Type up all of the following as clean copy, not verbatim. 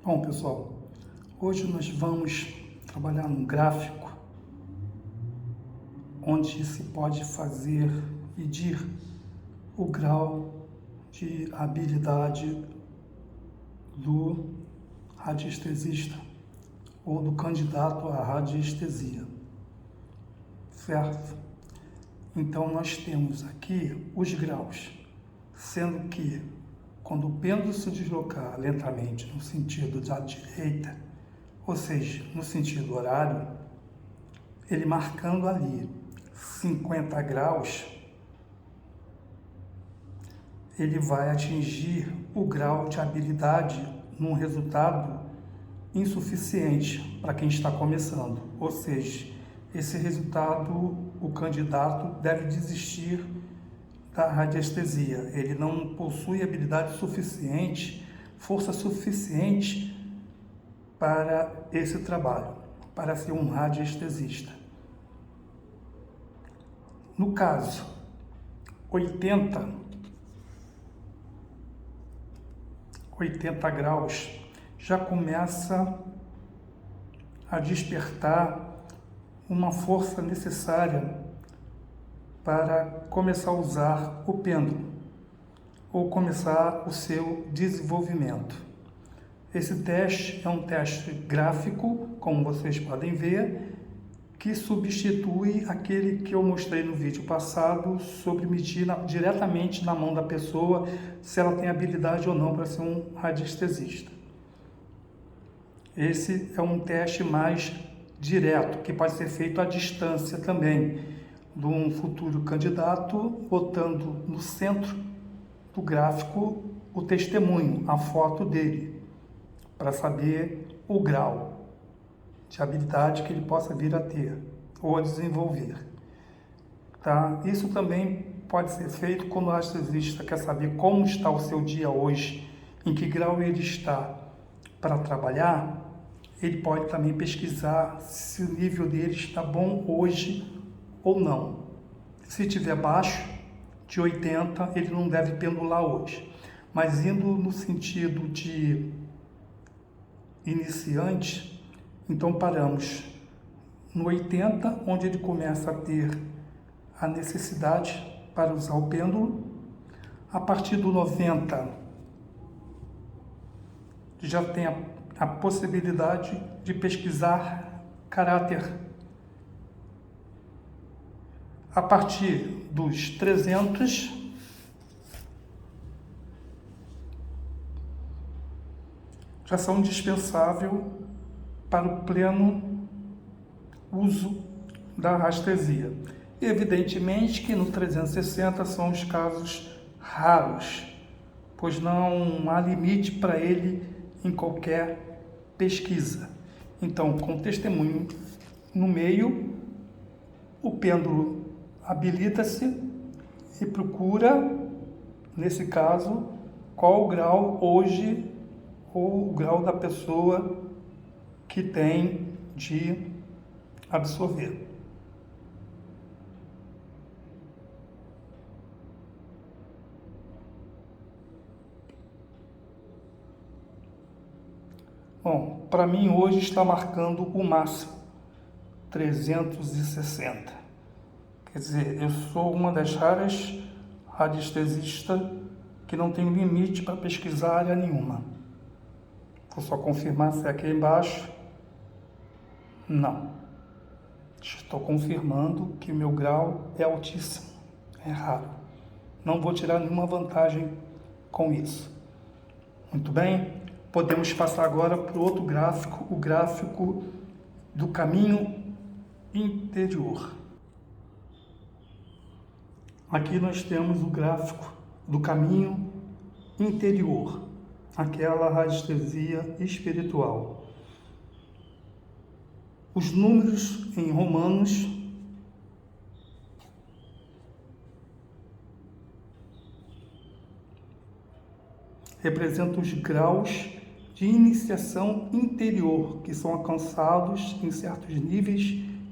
Bom, pessoal, hoje nós vamos trabalhar num gráfico onde se pode medir o grau de habilidade do radiestesista ou do candidato à radiestesia, certo? Então nós temos aqui os graus, sendo que quando o pêndulo se deslocar lentamente no sentido da direita, ou seja, no sentido horário, ele marcando ali 50 graus, ele vai atingir o grau de habilidade num resultado insuficiente para quem está começando. Ou seja, esse resultado, o candidato deve desistir da radiestesia. Ele não possui habilidade suficiente, força suficiente para esse trabalho, para ser um radiestesista. No caso, 80 graus já começa a despertar uma força necessária para começar a usar o pêndulo ou começar o seu desenvolvimento. Esse teste é um teste gráfico, como vocês podem ver, que substitui aquele que eu mostrei no vídeo passado sobre medir diretamente na mão da pessoa se ela tem habilidade ou não para ser um radiestesista. Esse é um teste mais direto, que pode ser feito à distância também, de um futuro candidato, botando no centro do gráfico o testemunho, a foto dele, para saber o grau de habilidade que ele possa vir a ter ou a desenvolver. Tá? Isso também pode ser feito quando o radiestesista quer saber como está o seu dia hoje, em que grau ele está para trabalhar. Ele pode também pesquisar se o nível dele está bom hoje ou não. Se estiver baixo de 80, ele não deve pendular hoje. Mas indo no sentido de iniciante, então paramos no 80, onde ele começa a ter a necessidade para usar o pêndulo. A partir do 90, já tem a possibilidade de pesquisar caráter. A partir dos 300, já são indispensáveis para o pleno uso da radiestesia. Evidentemente que no 360 são os casos raros, pois não há limite para ele em qualquer pesquisa. Então, com testemunho no meio, o pêndulo habilita-se e procura, nesse caso, qual o grau hoje ou o grau da pessoa que tem de absorver. Bom, para mim hoje está marcando o máximo, 360. Quer dizer, eu sou uma das raras radiestesistas que não tem limite para pesquisar área nenhuma. Vou só confirmar se é aqui embaixo. Não. Estou confirmando que o meu grau é altíssimo, é raro. Não vou tirar nenhuma vantagem com isso. Muito bem? Podemos passar agora para o outro gráfico, o gráfico do caminho interior. Aqui nós temos o gráfico do caminho interior, aquela radiestesia espiritual. Os números em romanos representam os graus de iniciação interior que são alcançados em certos níveis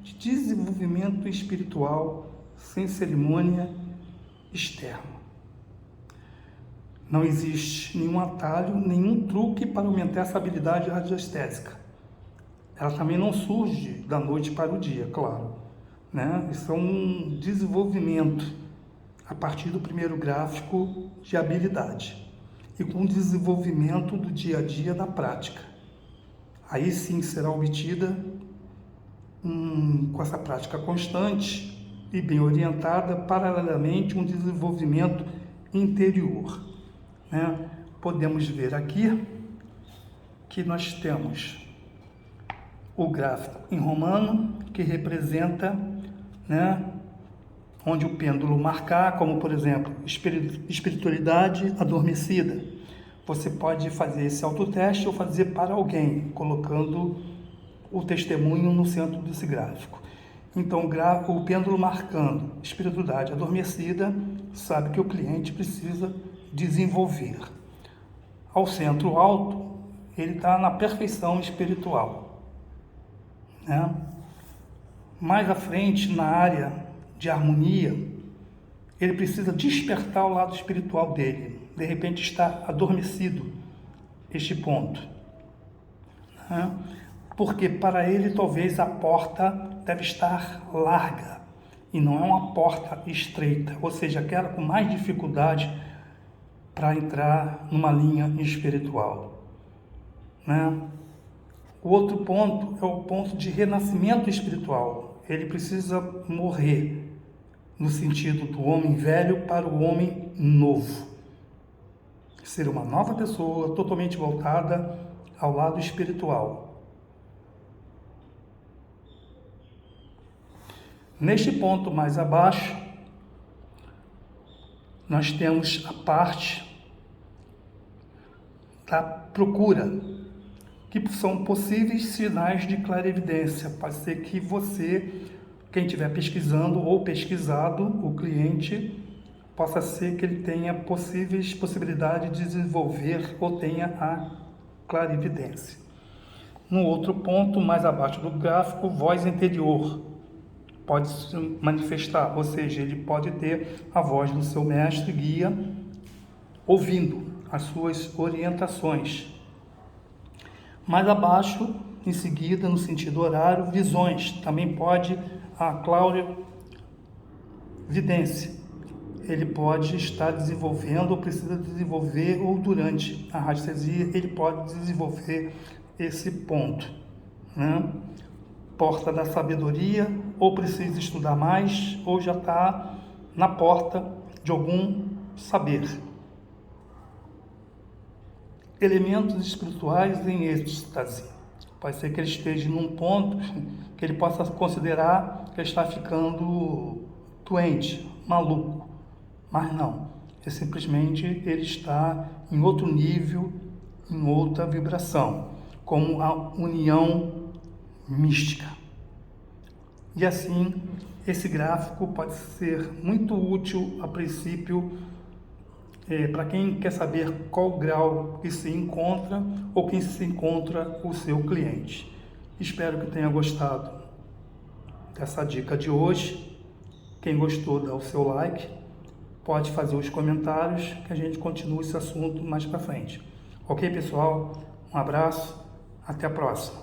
de desenvolvimento espiritual sem cerimônia externa. Não existe nenhum atalho, nenhum truque para aumentar essa habilidade radiestésica. Ela também não surge da noite para o dia, claro, né? Isso é um desenvolvimento a partir do primeiro gráfico de habilidade e com o desenvolvimento do dia a dia da prática. Aí sim será obtida com essa prática constante e bem orientada, paralelamente um desenvolvimento interior, né? Podemos ver aqui que nós temos o gráfico em romano, que representa, né, onde o pêndulo marcar, como por exemplo, espiritualidade adormecida. Você pode fazer esse autoteste ou fazer para alguém, colocando o testemunho no centro desse gráfico. Então, o pêndulo marcando espiritualidade adormecida, sabe que o cliente precisa desenvolver. Ao centro alto, ele está na perfeição espiritual, né? Mais à frente, na área de harmonia, ele precisa despertar o lado espiritual dele. De repente está adormecido este ponto, né? Porque para ele talvez a porta deve estar larga e não é uma porta estreita, ou seja, aquela com mais dificuldade para entrar numa linha espiritual, né? O outro ponto é o ponto de renascimento espiritual. Ele precisa morrer no sentido do homem velho para o homem novo. Ser uma nova pessoa totalmente voltada ao lado espiritual. Neste ponto mais abaixo, nós temos a parte da procura, que são possíveis sinais de clarividência. Pode ser que você, quem estiver pesquisando ou pesquisado, o cliente, possa ser que ele tenha possibilidade de desenvolver ou tenha a clarividência. No outro ponto, mais abaixo do gráfico, voz interior. Pode se manifestar, ou seja, ele pode ter a voz do seu mestre guia ouvindo as suas orientações. Mais abaixo, em seguida, no sentido horário, visões. Também pode a clarividência. Ele pode estar desenvolvendo ou precisa desenvolver, ou durante a radiestesia, ele pode desenvolver esse ponto, né? Porta da sabedoria, ou precisa estudar mais, ou já está na porta de algum saber. Elementos espirituais em êxtase. Pode ser que ele esteja num ponto que ele possa considerar que ele está ficando doente, maluco. Mas não, é simplesmente ele está em outro nível, em outra vibração, como a união mística. E assim, esse gráfico pode ser muito útil a princípio para quem quer saber qual grau que se encontra ou quem se encontra o seu cliente. Espero que tenha gostado dessa dica de hoje. Quem gostou, dá o seu like, pode fazer os comentários que a gente continua esse assunto mais para frente. Ok, pessoal? Um abraço, até a próxima.